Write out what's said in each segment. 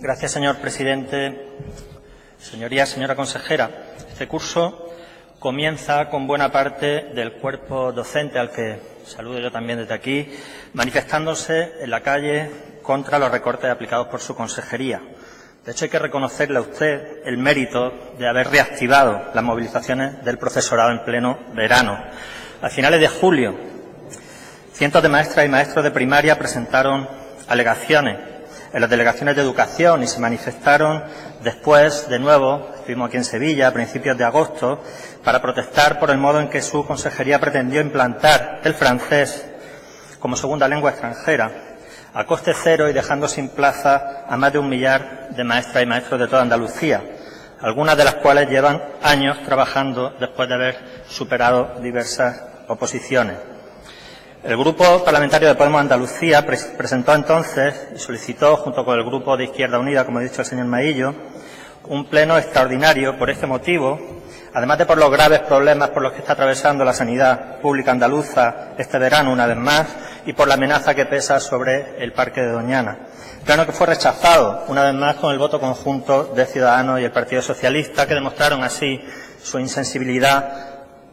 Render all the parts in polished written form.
Gracias, señor presidente. Señorías, señora consejera, este curso comienza con buena parte del cuerpo docente, al que saludo yo también desde aquí, manifestándose en la calle contra los recortes aplicados por su consejería. De hecho, hay que reconocerle a usted el mérito de haber reactivado las movilizaciones del profesorado en pleno verano. A finales de julio, cientos de maestras y maestros de primaria presentaron alegaciones en las delegaciones de educación y se manifestaron después, de nuevo, estuvimos aquí en Sevilla a principios de agosto, para protestar por el modo en que su consejería pretendió implantar el francés como segunda lengua extranjera a coste cero y dejando sin plaza a más de 1 millar de maestras y maestros de toda Andalucía, algunas de las cuales llevan años trabajando después de haber superado diversas oposiciones. El Grupo Parlamentario de Podemos Andalucía presentó entonces y solicitó, junto con el Grupo de Izquierda Unida, como ha dicho el señor Maillo, un pleno extraordinario por este motivo, además de por los graves problemas por los que está atravesando la sanidad pública andaluza este verano, una vez más, y por la amenaza que pesa sobre el Parque de Doñana. Pleno que fue rechazado, una vez más, con el voto conjunto de Ciudadanos y el Partido Socialista, que demostraron así su insensibilidad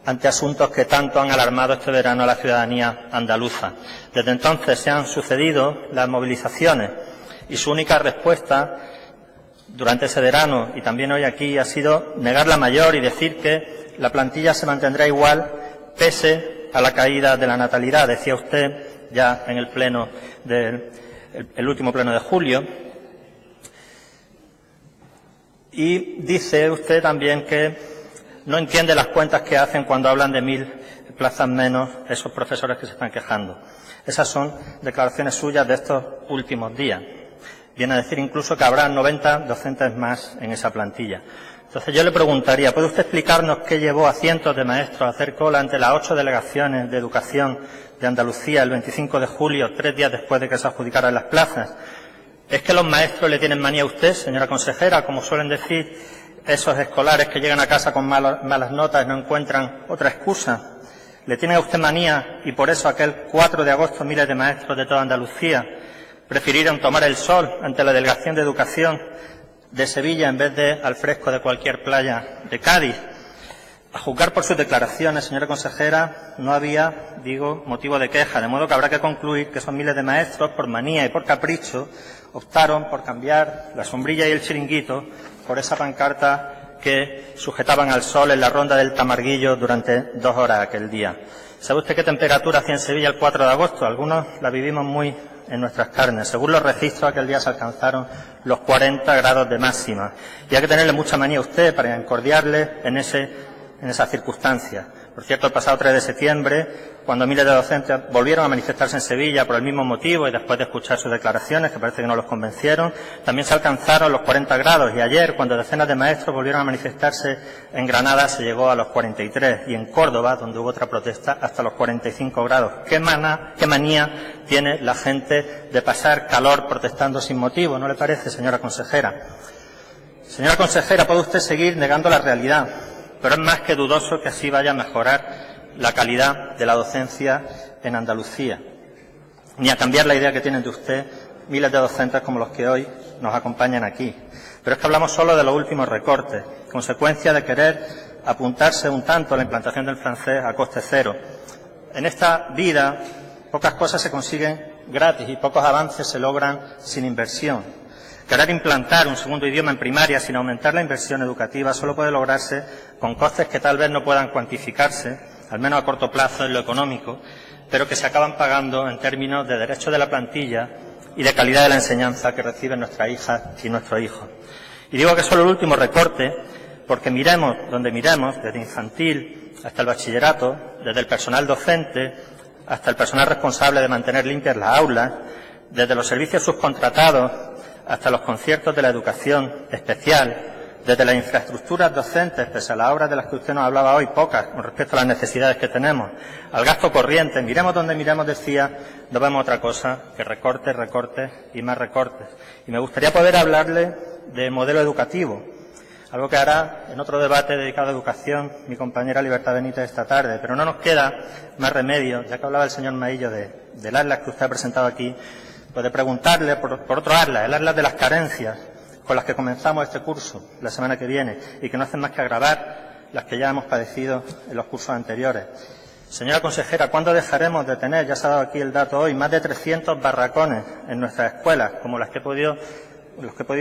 ante asuntos que tanto han alarmado este verano a la ciudadanía andaluza. Desde entonces se han sucedido las movilizaciones y su única respuesta durante ese verano y también hoy aquí ha sido negar la mayor y decir que la plantilla se mantendrá igual pese a la caída de la natalidad, decía usted ya en el pleno el último pleno de julio. Y dice usted también que no entiende las cuentas que hacen cuando hablan de 1000 plazas menos esos profesores que se están quejando. Esas son declaraciones suyas de estos últimos días. Viene a decir incluso que habrá 90 docentes más en esa plantilla. Entonces yo le preguntaría, ¿puede usted explicarnos qué llevó a cientos de maestros a hacer cola ante las 8 delegaciones de educación de Andalucía el 25 de julio, 3 días después de que se adjudicaran las plazas? ¿Es que los maestros le tienen manía a usted, señora consejera, como suelen decir esos escolares que llegan a casa con malas notas y no encuentran otra excusa? ¿Le tiene a usted manía y por eso aquel 4 de agosto miles de maestros de toda Andalucía prefirieron tomar el sol ante la delegación de educación de Sevilla en vez de al fresco de cualquier playa de Cádiz? A juzgar por sus declaraciones, señora consejera, no había, motivo de queja, de modo que habrá que concluir que esos miles de maestros, por manía y por capricho, optaron por cambiar la sombrilla y el chiringuito por esa pancarta que sujetaban al sol en la ronda del Tamarguillo durante 2 horas aquel día. ¿Sabe usted qué temperatura hacía en Sevilla el 4 de agosto? Algunos la vivimos muy en nuestras carnes. Según los registros, aquel día se alcanzaron los 40 grados de máxima. Y hay que tenerle mucha manía a usted para encordiarle en esas circunstancias. Por cierto, el pasado 3 de septiembre, cuando miles de docentes volvieron a manifestarse en Sevilla por el mismo motivo y después de escuchar sus declaraciones, que parece que no los convencieron, también se alcanzaron los 40 grados. Y ayer, cuando decenas de maestros volvieron a manifestarse en Granada, se llegó a los 43. Y en Córdoba, donde hubo otra protesta, hasta los 45 grados. ¿Qué manía tiene la gente de pasar calor protestando sin motivo? ¿No le parece, señora consejera? Señora consejera, puede usted seguir negando la realidad, pero es más que dudoso que así vaya a mejorar la calidad de la docencia en Andalucía, ni a cambiar la idea que tienen de usted miles de docentes como los que hoy nos acompañan aquí. Pero es que hablamos solo de los últimos recortes, consecuencia de querer apuntarse un tanto a la implantación del francés a coste cero. En esta vida, pocas cosas se consiguen gratis y pocos avances se logran sin inversión. Querer implantar un segundo idioma en primaria sin aumentar la inversión educativa solo puede lograrse con costes que tal vez no puedan cuantificarse, al menos a corto plazo en lo económico, pero que se acaban pagando en términos de derecho de la plantilla y de calidad de la enseñanza que reciben nuestras hijas y nuestros hijos. Y digo que solo el último recorte, porque miremos donde miremos, desde infantil hasta el bachillerato, desde el personal docente hasta el personal responsable de mantener limpias las aulas, desde los servicios subcontratados hasta los conciertos de la educación especial, desde las infraestructuras docentes, pese a las obras de las que usted nos hablaba hoy, pocas con respecto a las necesidades que tenemos, al gasto corriente, miremos donde miremos, decía, no vemos otra cosa que recortes, recortes y más recortes. Y me gustaría poder hablarle de modelo educativo, algo que hará en otro debate dedicado a educación mi compañera Libertad Benítez esta tarde, pero no nos queda más remedio, ya que hablaba el señor Maillo del atlas que usted ha presentado aquí, pues de preguntarle por otro atlas, el atlas de las carencias, con las que comenzamos este curso la semana que viene y que no hacen más que agravar las que ya hemos padecido en los cursos anteriores. Señora consejera, ¿cuándo dejaremos de tener, ya se ha dado aquí el dato hoy, más de 300 barracones en nuestras escuelas, como los que he podido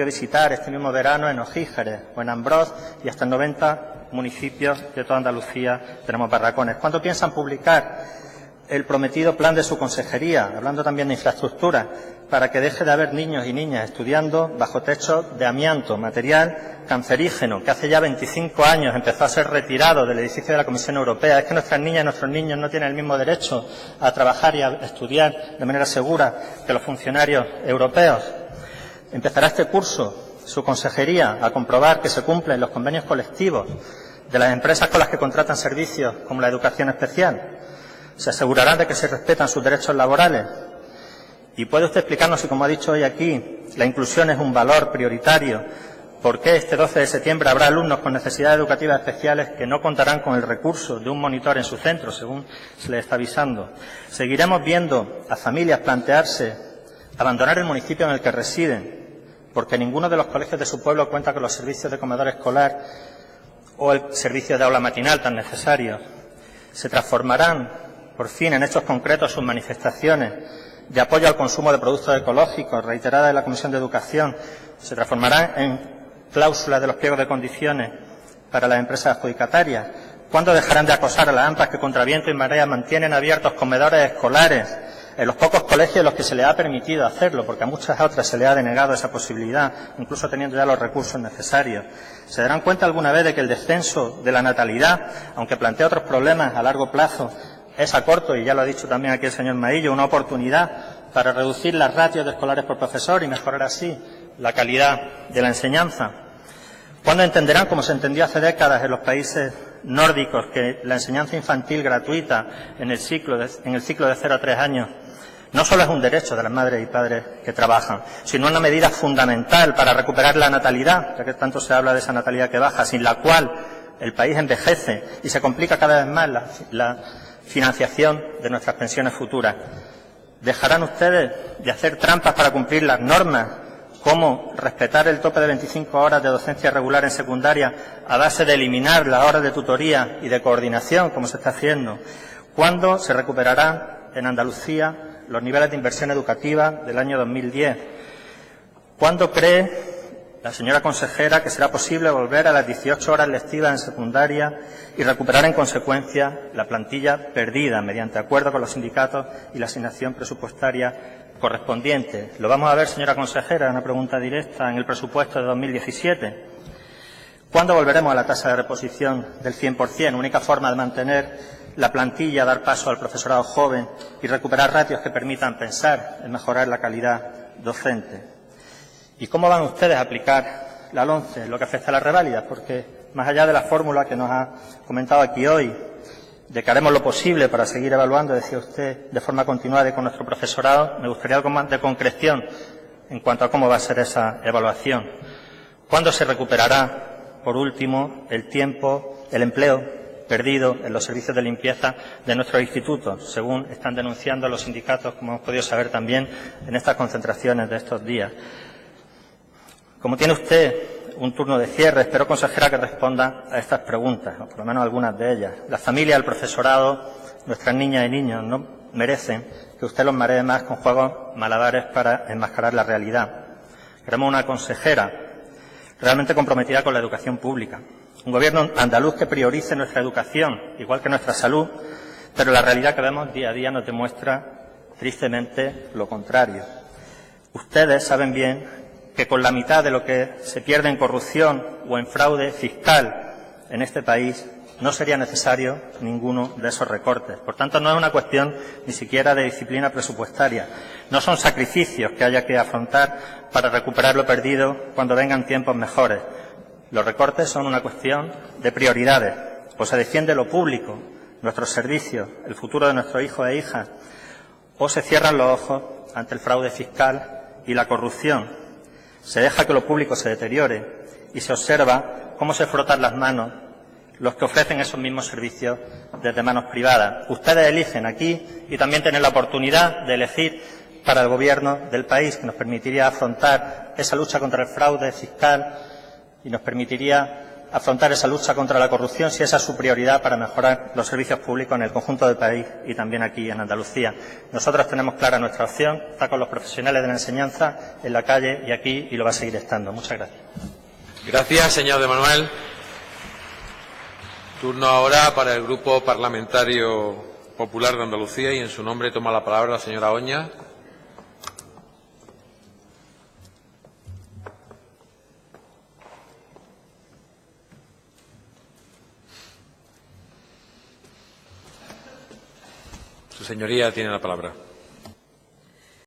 visitar este mismo verano en Ogígeres o en Ambrós, y hasta en 90 municipios de toda Andalucía tenemos barracones? ¿Cuándo piensan publicar el prometido plan de su consejería, hablando también de infraestructura, para que deje de haber niños y niñas estudiando bajo techos de amianto, material cancerígeno, que hace ya 25 años empezó a ser retirado del edificio de la Comisión Europea? Es que nuestras niñas y nuestros niños no tienen el mismo derecho a trabajar y a estudiar de manera segura que los funcionarios europeos. Empezará este curso su consejería a comprobar que se cumplen los convenios colectivos de las empresas con las que contratan servicios como la educación especial. Se asegurará de que se respetan sus derechos laborales. ¿Y puede usted explicarnos si, como ha dicho hoy aquí, la inclusión es un valor prioritario? ¿Por qué este 12 de septiembre habrá alumnos con necesidades educativas especiales que no contarán con el recurso de un monitor en su centro, según se les está avisando? Seguiremos viendo a familias plantearse abandonar el municipio en el que residen, porque ninguno de los colegios de su pueblo cuenta con los servicios de comedor escolar o el servicio de aula matinal tan necesarios. Se transformarán por fin en hechos concretos sus manifestaciones de apoyo al consumo de productos ecológicos, reiteradas en la Comisión de Educación, se transformarán en cláusulas de los pliegos de condiciones para las empresas adjudicatarias. ¿Cuándo dejarán de acosar a las AMPAs que contra viento y marea mantienen abiertos comedores escolares en los pocos colegios en los que se les ha permitido hacerlo, porque a muchas otras se les ha denegado esa posibilidad, incluso teniendo ya los recursos necesarios? ¿Se darán cuenta alguna vez de que el descenso de la natalidad, aunque plantea otros problemas a largo plazo, es a corto, y ya lo ha dicho también aquí el señor Maillo, una oportunidad para reducir las ratios de escolares por profesor y mejorar así la calidad de la enseñanza? ¿Cuándo entenderán, como se entendió hace décadas en los países nórdicos, que la enseñanza infantil gratuita en el ciclo de 0 a 3 años no solo es un derecho de las madres y padres que trabajan, sino una medida fundamental para recuperar la natalidad, ya que tanto se habla de esa natalidad que baja, sin la cual el país envejece y se complica cada vez más la financiación de nuestras pensiones futuras? ¿Dejarán ustedes de hacer trampas para cumplir las normas, como respetar el tope de 25 horas de docencia regular en secundaria a base de eliminar las horas de tutoría y de coordinación, como se está haciendo? ¿Cuándo se recuperarán en Andalucía los niveles de inversión educativa del año 2010? ¿Cuándo cree la señora consejera que será posible volver a las 18 horas lectivas en secundaria y recuperar en consecuencia la plantilla perdida mediante acuerdo con los sindicatos y la asignación presupuestaria correspondiente? Lo vamos a ver, señora consejera, una pregunta directa, en el presupuesto de 2017. ¿Cuándo volveremos a la tasa de reposición del 100%, única forma de mantener la plantilla, dar paso al profesorado joven y recuperar ratios que permitan pensar en mejorar la calidad docente? ¿Y cómo van ustedes a aplicar la LOMCE en lo que afecta a las reválidas? Porque más allá de la fórmula que nos ha comentado aquí hoy, de que haremos lo posible para seguir evaluando, decía usted, de forma continuada y con nuestro profesorado, me gustaría algo más de concreción en cuanto a cómo va a ser esa evaluación. ¿Cuándo se recuperará, por último, el tiempo, el empleo perdido en los servicios de limpieza de nuestros institutos, según están denunciando los sindicatos, como hemos podido saber también en estas concentraciones de estos días? Como tiene usted un turno de cierre, espero, consejera, que responda a estas preguntas, o por lo menos algunas de ellas. Las familias, el profesorado, nuestras niñas y niños no merecen que usted los maree más con juegos malabares para enmascarar la realidad. Queremos una consejera realmente comprometida con la educación pública, un gobierno andaluz que priorice nuestra educación, igual que nuestra salud, pero la realidad que vemos día a día nos demuestra tristemente lo contrario. Ustedes saben bien que con la mitad de lo que se pierde en corrupción o en fraude fiscal en este país no sería necesario ninguno de esos recortes. Por tanto, no es una cuestión ni siquiera de disciplina presupuestaria. No son sacrificios que haya que afrontar para recuperar lo perdido cuando vengan tiempos mejores. Los recortes son una cuestión de prioridades. O se defiende lo público, nuestros servicios, el futuro de nuestros hijos e hijas, o se cierran los ojos ante el fraude fiscal y la corrupción. Se deja que lo público se deteriore y se observa cómo se frotan las manos los que ofrecen esos mismos servicios desde manos privadas. Ustedes eligen aquí y también tienen la oportunidad de elegir para el Gobierno del país, que nos permitiría afrontar esa lucha contra el fraude fiscal y nos permitiría afrontar esa lucha contra la corrupción, si esa es su prioridad para mejorar los servicios públicos en el conjunto del país y también aquí en Andalucía. Nosotros tenemos clara nuestra opción, está con los profesionales de la enseñanza, en la calle y aquí, y lo va a seguir estando. Muchas gracias. Gracias, señor de Manuel. Turno ahora para el Grupo Parlamentario Popular de Andalucía y en su nombre toma la palabra la señora Oña. Su señoría tiene la palabra.